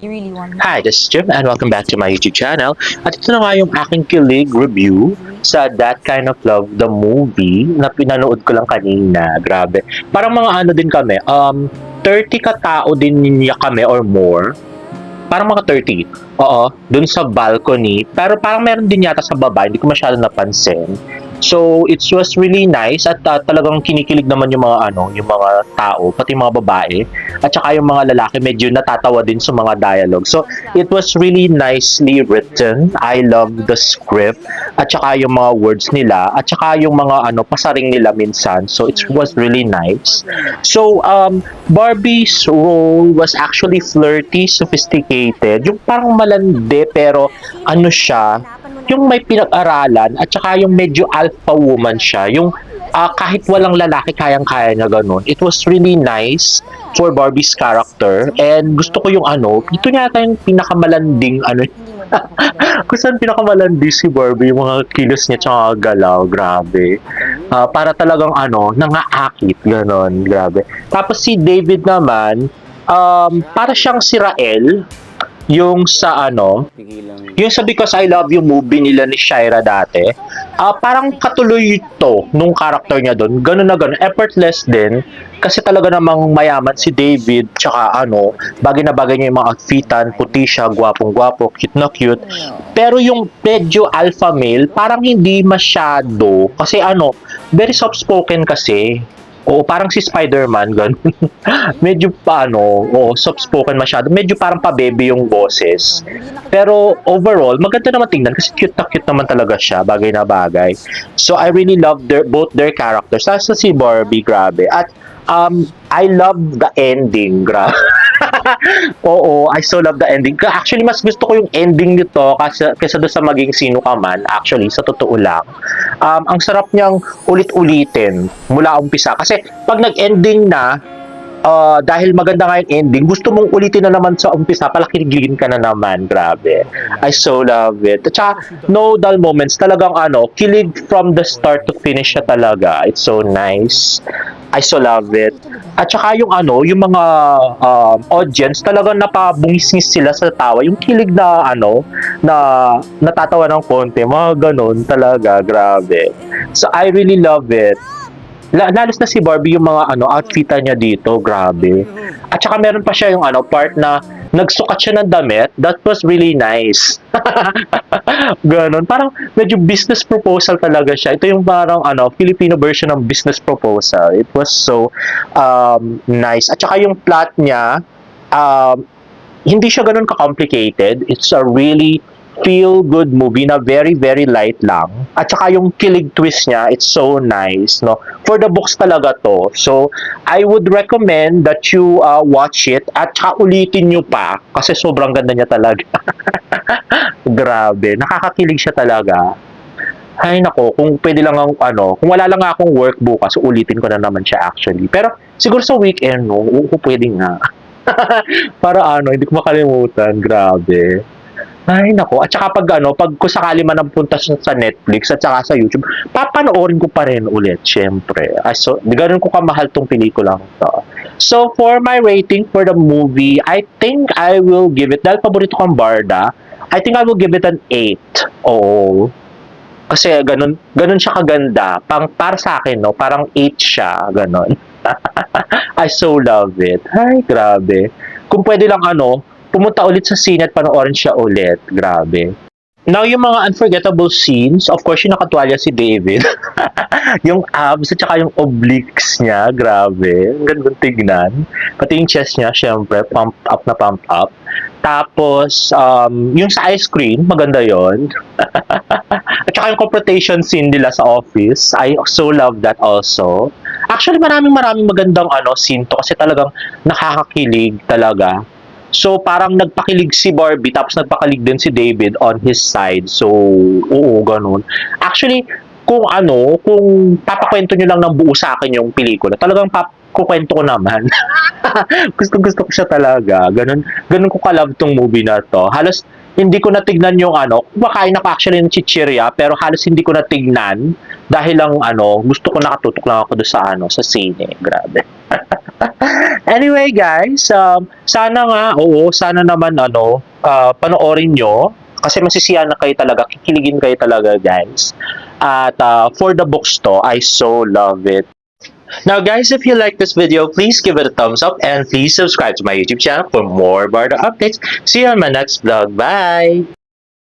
You really want me Hi, this is Jim and welcome back to my YouTube channel. At ito na nga yung aking kilig review sa That Kind of Love, the movie na pinanood ko lang kanina. Grabe. Parang mga ano din kami, 30 katao din niya kami or more. Parang mga 30. Oo, dun sa balcony. Pero parang meron din yata sa baba, hindi ko masyado napansin. So, it was really nice at talagang kinikilig naman yung mga yung mga tao, pati yung mga babae. At saka yung mga lalaki medyo natatawa din sa mga dialogue. So, it was really nicely written. I love the script at saka yung mga words nila at saka yung mga pasaring nila minsan. So, it was really nice. So, Barbie's role was actually flirty, sophisticated. Yung parang malandi pero siya, yung may pinag-aralan at saka yung medyo alpha woman siya. Yung kahit walang lalaki kayang-kaya niya ganun. It was really nice for Barbie's character and gusto ko yung ito niya yung pinakamalanding kung saan pinakamalandi si Barbie, yung mga kilos niya tsaka galaw, grabe. Para talagang nangaakit, ganon, grabe. Tapos si David naman, para siyang si Rael, yung sa yung sa Because I Love You movie nila ni Shira dati, parang katuloy to nung character niya doon. Ganun na ganun, effortless din. Kasi talaga namang mayaman si David, tsaka bagay na bagay niya yung mga outfitan, puti siya, gwapong-gwapo, cute na cute. Pero yung medyo alpha male, parang hindi masyado. Kasi very soft-spoken kasi. Oo, parang si Spider-Man, ganun. Medyo soft-spoken masyado. Medyo parang pa-baby yung boses. Pero overall, maganda naman tingnan kasi cute na cute naman talaga siya, bagay na bagay. So I really love both their characters. Tapos si Barbie, grabe. At I love the ending, grabe. Oo, I so love the ending. Actually, mas gusto ko yung ending nito kaysa doon sa maging sino ka man. Actually, sa totoo lang. Ang sarap niyang ulit-ulitin mula umpisa. Kasi pag nag-ending na, dahil maganda nga yung ending, gusto mong ulitin na naman sa umpisa, palakiligin ka na naman. Grabe. I so love it. At saka, no dull moments. Talagang kilig from the start to finish siya talaga. It's so nice. I so love it. At saka yung yung mga audience, talagang napabungis-ngis sila sa tawa. Yung kilig na na natatawa ng konti. Mga ganon talaga. Grabe. So, I really love it. Lalos na si Barbie yung mga outfitan niya dito, grabe. At saka meron pa siya yung part na nagsukat siya ng damit. That was really nice. Ganon. Parang medyo business proposal talaga siya. Ito yung parang Filipino version ng business proposal. It was so nice. At saka yung plot niya, hindi siya ganun ka-complicated. It's a really feel-good movie na very, very light lang. At saka yung kilig twist niya, it's so nice, no? For the books talaga to. So, I would recommend that you watch it at saka ulitin nyo pa kasi sobrang ganda niya talaga. Grabe, nakakakilig siya talaga. Ay nako, kung pwede lang kung wala lang akong work bukas, ulitin ko na naman siya actually. Pero siguro sa weekend, no, pwede nga. Para hindi ko makalimutan, grabe. Ay nako, at saka pag kung sakali man napunta sa Netflix at saka sa YouTube, papanoorin ko pa rin ulit, syempre. So, ganoon ko kamahal tong pelikulang to. So, for my rating for the movie, I think I will give it, dahil paborito kong Barda, I think I will give it an 8. Oo. Kasi ganun siya kaganda. Para sa akin, no, parang 8 siya, ganun. I so love it. Ay, grabe. Kung pwede lang pumunta ulit sa scene at panoorin siya ulit. Grabe. Now, yung mga unforgettable scenes, of course, yung nakatuwalya si David. Yung abs at saka yung obliques niya, grabe. Ang gandang tignan. Pati yung chest niya, syempre, pump up na pump up. Tapos, yung sa ice cream, maganda yon. At saka yung confrontation scene nila sa office, I so love that also. Actually, maraming magandang scene to kasi talagang nakakakilig talaga. So, parang nagpakilig si Barbie, tapos nagpakilig din si David on his side. So, oo, ganun. Actually, kung papakwento nyo lang ng buo sa akin yung pelikula, talagang kukwento ko naman. Gusto ko siya talaga. Ganun ko ka-love tong movie na to. Halos hindi ko natignan yung ano, kumakain ako actually ng chichirya, pero halos hindi ko natignan dahil lang ano, gusto ko nakatutok lang ako doon sa ano, sa sine. Grabe. Anyway guys, sana nga, oo, sana naman ano, panoorin nyo. Kasi masisiyahan na kayo talaga, kikiligin kayo talaga guys. At for the books to, I so love it. Now guys, if you like this video, please give it a thumbs up and please subscribe to my YouTube channel for more Bardo updates. See you on my next vlog. Bye!